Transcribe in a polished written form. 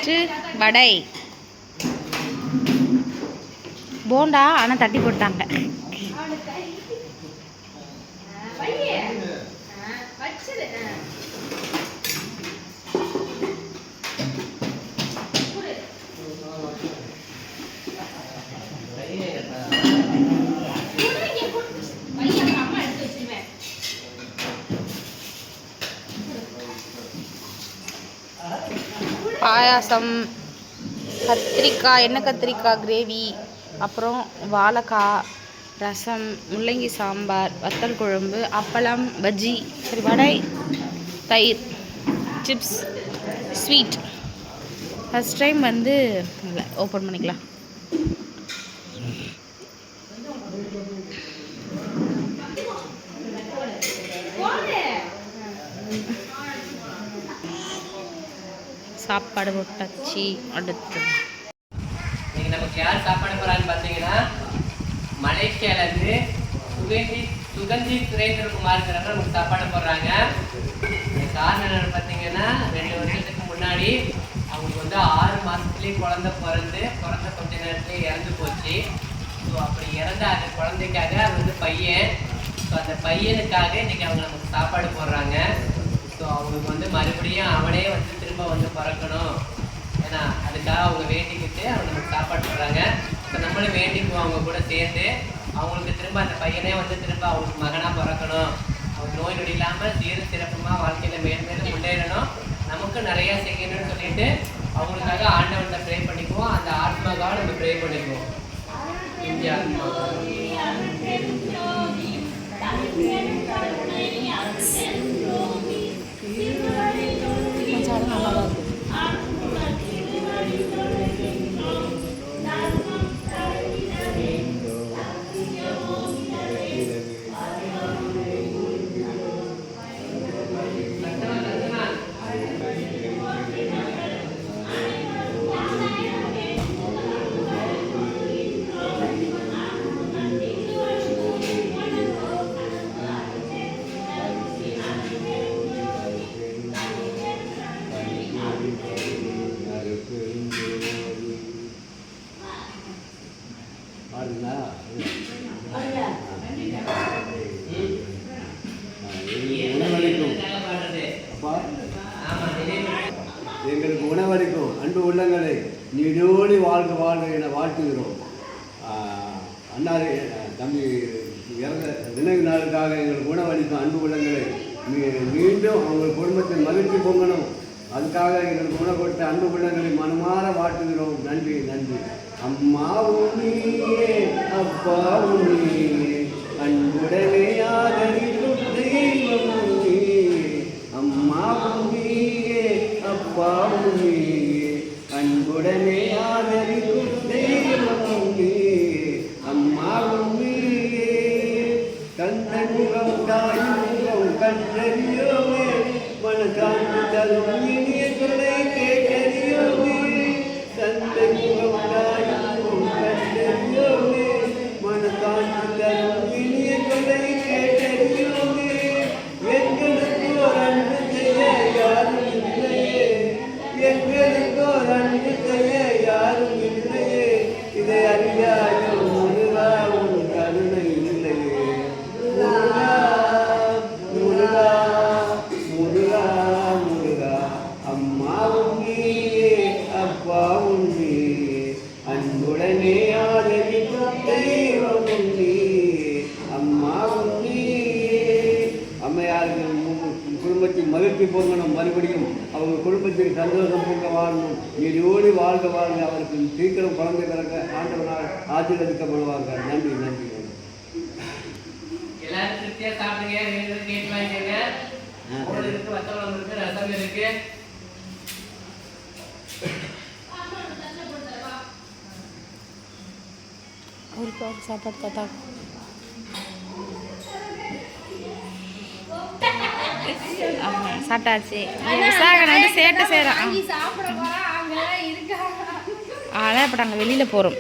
Next வடை போண்டா ஆனால் தட்டி போட்டாங்க. பாயாசம், கத்திரிக்காய், எண்ணெய் கத்திரிக்காய் கிரேவி, அப்புறம் வாழைக்காய் ரசம், முள்ளங்கி சாம்பார், வத்தல் குழம்பு, அப்பளம், பஜ்ஜி, சரி வடை, தயிர், சிப்ஸ், ஸ்வீட். ஃபஸ்ட் டைம் வந்து இல்லை ஓப்பன் பண்ணிக்கலாம். சாப்பாடு போட்டாச்சு. அடுத்து இன்னைக்கு நமக்கு யார் சாப்பாடு போறான்னு பார்த்தீங்கன்னா மலேசியாவிலேருந்து சுகந்தி சுரேந்திரகுமார் நமக்கு சாப்பாடு போடுறாங்க. காரணம் என்னன்னு பார்த்தீங்கன்னா 2 வருஷத்துக்கு முன்னாடி அவங்களுக்கு வந்து 6 மாதத்துலேயே குழந்தை பிறந்த கொஞ்ச நேரத்துலேயே இறந்து போச்சு. ஸோ அப்படி இறந்த அந்த குழந்தைக்காக அது வந்து பையன். ஸோ அந்த பையனுக்காக இன்னைக்கு அவங்க நமக்கு சாப்பாடு போடுறாங்க. ஸோ அவங்களுக்கு வந்து மறுபடியும் அவனே வந்து திரும்ப வந்து பிறக்கணும், ஏன்னா அதுக்காக அவங்க வேண்டிக்கிட்டு அவங்க நமக்கு சாப்பாடு போடுறாங்க. ஸோ நம்மளும் வேண்டிக்குவோம் அவங்க கூட சேர்ந்து. அவங்களுக்கு திரும்ப அந்த பையனே வந்து திரும்ப அவங்களுக்கு மகனாக பிறக்கணும், அவங்க நோய் நொடி இல்லாமல் சீரும் சிறப்புமாக வாழ்க்கையில் மேலும் முன்னேறணும், நமக்கு நிறையா செய்யணும்னு சொல்லிட்டு அவங்களுக்காக ஆண்டவன்கிட்ட ப்ரே பண்ணிக்குவோம். அந்த ஆத்மாக்காக நம்ம ப்ரே பண்ணிக்குவோம். இந்தியா எங்களுக்கு உணவளிக்கும் அன்பு உள்ளங்களை நீடோடி வாழ்க வாழ்க என வாழ்த்துகிறோம். அன்னார் தம்பி இறந்த நினைவு நாளுக்காக எங்களுக்கு உணவளிக்கும் அன்பு உள்ளங்களை மீண்டும் அவங்க குடும்பத்தில் மகிழ்ச்சி பொங்கணும், அதுக்காக எங்களுக்கு உணவு கொடுத்த அன்பு உள்ளங்களை மனமாற வாழ்த்துகிறோம். நன்றி நன்றி. அம்மாவும் நீயே அப்பாவும் நீயே அன்புடனே ஆதரிக்கும் தெய்வமும் நீயே. அம்மாவும் நீயே அப்பாவும் நீயே அன்புடனே ஆதரிக்கும் தெய்வமும் நீயே. அம்மாவும் நீயே கண்ணன் முகம் தாயின் முகம் கண்டறியோமே மனசான்று தரும் இனிய சொல்லை கேட்டறியோமே. கண்ணன் முகம் தாயின் முகம் கண்டறியோமே மனசான்று தரும் இனிய சொல்லை கேட்டறியோமே. எங்களுக்கு ஒரு அன்பு செய்ய யாரும் இல்லையே, எங்களுக்கு ஒரு அன்பு செய்ய யாரும் இல்லையே, இதை அறியாத முருகா உன் கருணை இல்லையே. முருகா முருகா முருகா முருகா அம்மாவும் நீயே அப்பாவும் நீயே அன்புடனே ஆதரிக்கும் தெய்வமும் நீயே. அம்மாவும் நீயே. அம்மையாருக்கு குடும்பத்தில் மகிழ்ச்சி பொங்கணும், மறுபடியும் அவங்க குடும்பத்தில் சந்தோஷம் பொங்க வாழணும், நீடியோடி வாழ்க வாழ்க, அவருக்கு சீக்கிரம் குழந்தை பிறக்க ஆண்டவனால் ஆசீர்வதிக்கப்படுவாங்க. நன்றி நன்றி. எல்லாரும் திருப்தியா சாப்பிடுங்க, கேட்டு வாங்கிக்கங்க. இருக்கு, வத்தவளம் இருக்கு, ரசம் இருக்கு. அவருக்கு சாப்பாடு தாத்தா சாப்பிட்டாச்சு. விசாகன் வந்து சேட்டை செய்கிறான். அதான் இப்போ நாங்கள் வெளியில் போகிறோம்.